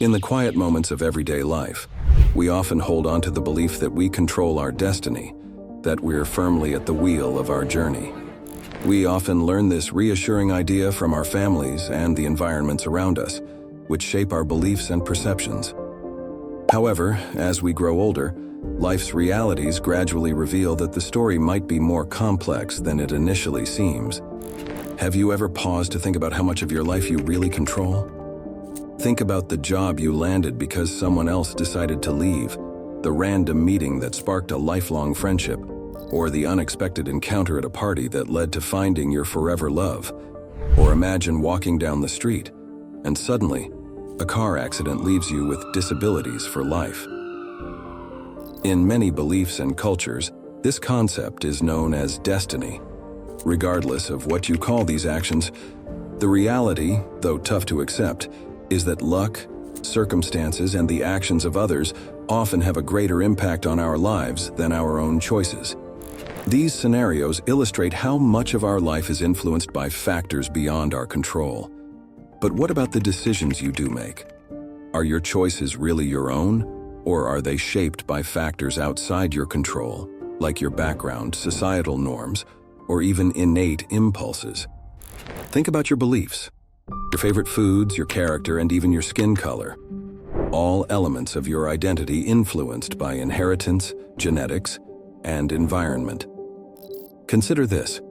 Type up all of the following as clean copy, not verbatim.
In the quiet moments of everyday life, we often hold on to the belief that we control our destiny, that we're firmly at the wheel of our journey. We often learn this reassuring idea from our families and the environments around us, which shape our beliefs and perceptions. However, as we grow older, life's realities gradually reveal that the story might be more complex than it initially seems. Have you ever paused to think about how much of your life you really control? Think about the job you landed because someone else decided to leave, the random meeting that sparked a lifelong friendship, or the unexpected encounter at a party that led to finding your forever love. Or imagine walking down the street, and suddenly, a car accident leaves you with disabilities for life. In many beliefs and cultures, this concept is known as destiny. Regardless of what you call these actions, the reality, though tough to accept, is that luck, circumstances, and the actions of others often have a greater impact on our lives than our own choices. These scenarios illustrate how much of our life is influenced by factors beyond our control. But what about the decisions you do make? Are your choices really your own, or are they shaped by factors outside your control, like your background, societal norms, or even innate impulses? Think about your beliefs, your favorite foods, your character, and even your skin color. All elements of your identity influenced by inheritance, genetics, and environment. Consider this.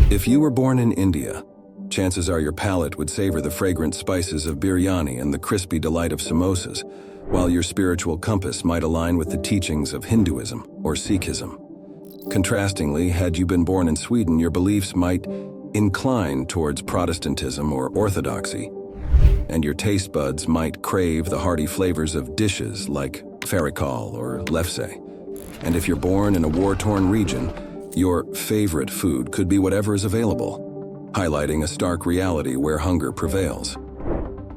If you were born in India, chances are your palate would savor the fragrant spices of biryani and the crispy delight of samosas, while your spiritual compass might align with the teachings of Hinduism or Sikhism. Contrastingly, had you been born in Sweden, your beliefs might incline towards Protestantism or Orthodoxy, and your taste buds might crave the hearty flavors of dishes like färikal or lefse. And if you're born in a war-torn region, your favorite food could be whatever is available, highlighting a stark reality where hunger prevails.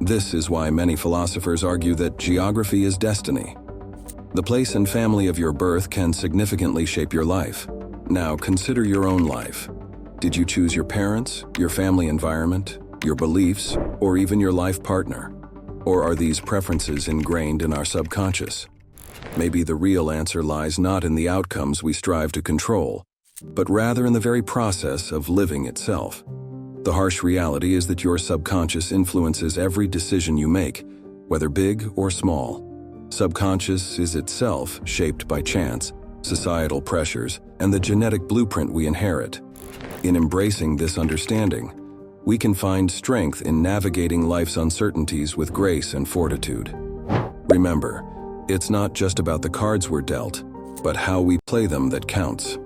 This is why many philosophers argue that geography is destiny. The place and family of your birth can significantly shape your life. Now consider your own life. Did you choose your parents, your family environment, your beliefs, or even your life partner? Or are these preferences ingrained in our subconscious? Maybe the real answer lies not in the outcomes we strive to control, but rather in the very process of living itself. The harsh reality is that your subconscious influences every decision you make, whether big or small. Subconscious is itself shaped by chance, societal pressures, and the genetic blueprint we inherit. In embracing this understanding, we can find strength in navigating life's uncertainties with grace and fortitude. Remember, it's not just about the cards we're dealt, but how we play them that counts.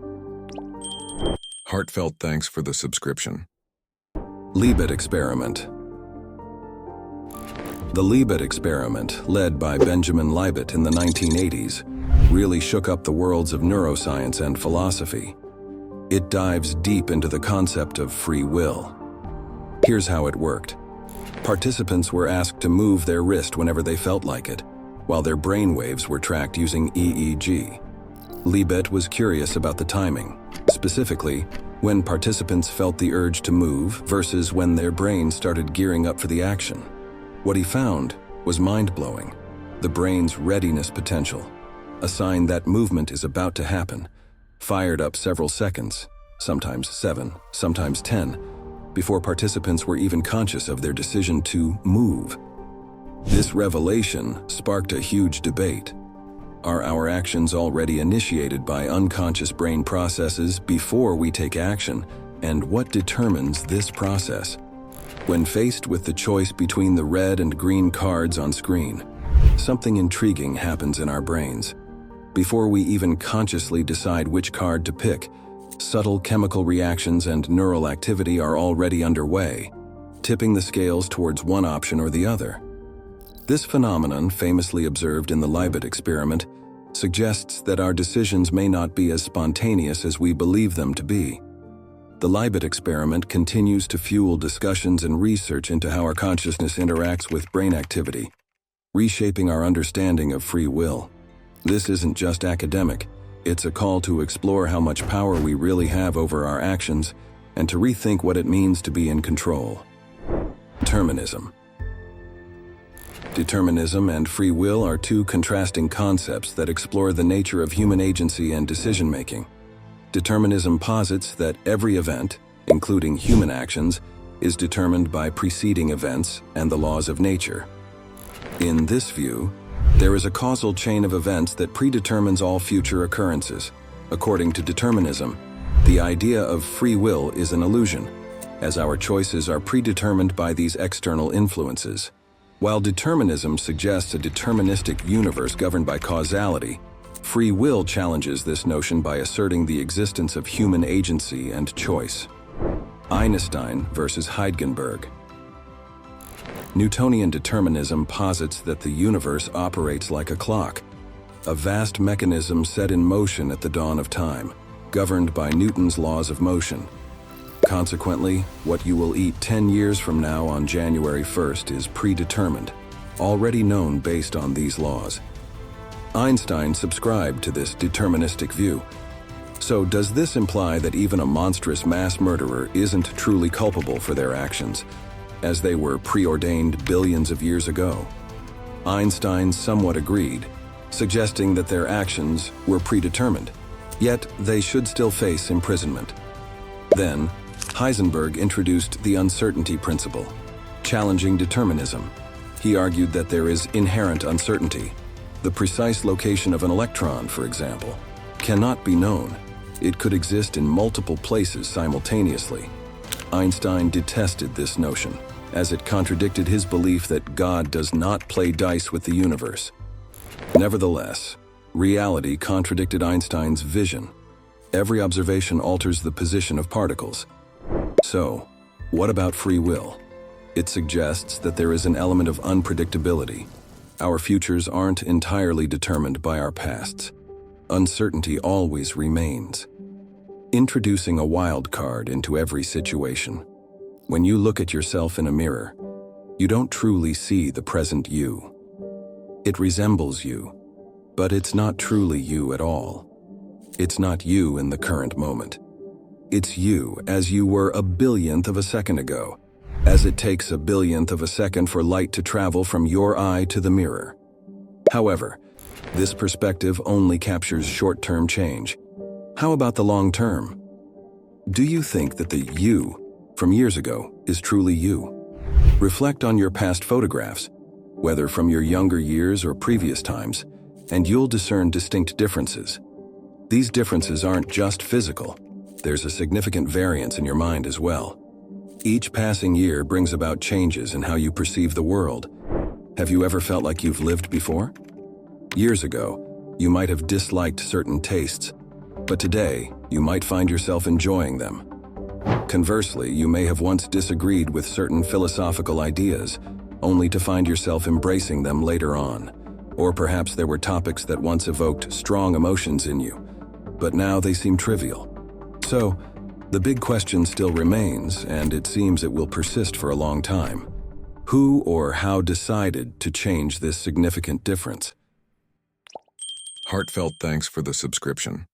Heartfelt thanks for the subscription. Libet experiment. The Libet experiment, led by Benjamin Libet in the 1980s, really shook up the worlds of neuroscience and philosophy. It dives deep into the concept of free will. Here's how it worked. Participants were asked to move their wrist whenever they felt like it, while their brain waves were tracked using EEG. Libet was curious about the timing, specifically when participants felt the urge to move versus when their brain started gearing up for the action. What he found was mind-blowing. The brain's readiness potential, a sign that movement is about to happen, fired up several seconds, sometimes 7, sometimes 10, before participants were even conscious of their decision to move. This revelation sparked a huge debate. Are our actions already initiated by unconscious brain processes before we take action, and what determines this process? When faced with the choice between the red and green cards on screen, something intriguing happens in our brains. Before we even consciously decide which card to pick, subtle chemical reactions and neural activity are already underway, tipping the scales towards one option or the other. This phenomenon, famously observed in the Libet experiment, suggests that our decisions may not be as spontaneous as we believe them to be. The Libet experiment continues to fuel discussions and research into how our consciousness interacts with brain activity, reshaping our understanding of free will. This isn't just academic, it's a call to explore how much power we really have over our actions and to rethink what it means to be in control. Determinism. Determinism and free will are two contrasting concepts that explore the nature of human agency and decision-making. Determinism posits that every event, including human actions, is determined by preceding events and the laws of nature. In this view, there is a causal chain of events that predetermines all future occurrences. According to determinism, the idea of free will is an illusion, as our choices are predetermined by these external influences. While determinism suggests a deterministic universe governed by causality, free will challenges this notion by asserting the existence of human agency and choice. Einstein versus Heisenberg. Newtonian determinism posits that the universe operates like a clock, a vast mechanism set in motion at the dawn of time, governed by Newton's laws of motion. Consequently, what you will eat 10 years from now on January 1st is predetermined, already known based on these laws. Einstein subscribed to this deterministic view. So does this imply that even a monstrous mass murderer isn't truly culpable for their actions, as they were preordained billions of years ago? Einstein somewhat agreed, suggesting that their actions were predetermined, yet they should still face imprisonment. Then, Heisenberg introduced the uncertainty principle, challenging determinism. He argued that there is inherent uncertainty. The precise location of an electron, for example, cannot be known. It could exist in multiple places simultaneously. Einstein detested this notion, as it contradicted his belief that God does not play dice with the universe. Nevertheless, reality contradicted Einstein's vision. Every observation alters the position of particles. So, what about free will? It suggests that there is an element of unpredictability. Our futures aren't entirely determined by our pasts. Uncertainty always remains, introducing a wild card into every situation. When you look at yourself in a mirror, you don't truly see the present you. It resembles you, but it's not truly you at all. It's not you in the current moment. It's you as you were a billionth of a second ago, as it takes a billionth of a second for light to travel from your eye to the mirror. However, this perspective only captures short-term change. How about the long term? Do you think that the you from years ago is truly you? Reflect on your past photographs, whether from your younger years or previous times, and you'll discern distinct differences. These differences aren't just physical. There's a significant variance in your mind as well. Each passing year brings about changes in how you perceive the world. Have you ever felt like you've lived before? Years ago, you might have disliked certain tastes, but today, you might find yourself enjoying them. Conversely, you may have once disagreed with certain philosophical ideas, only to find yourself embracing them later on. Or perhaps there were topics that once evoked strong emotions in you, but now they seem trivial. So, the big question still remains, and it seems it will persist for a long time. Who or how decided to change this significant difference? Heartfelt thanks for the subscription.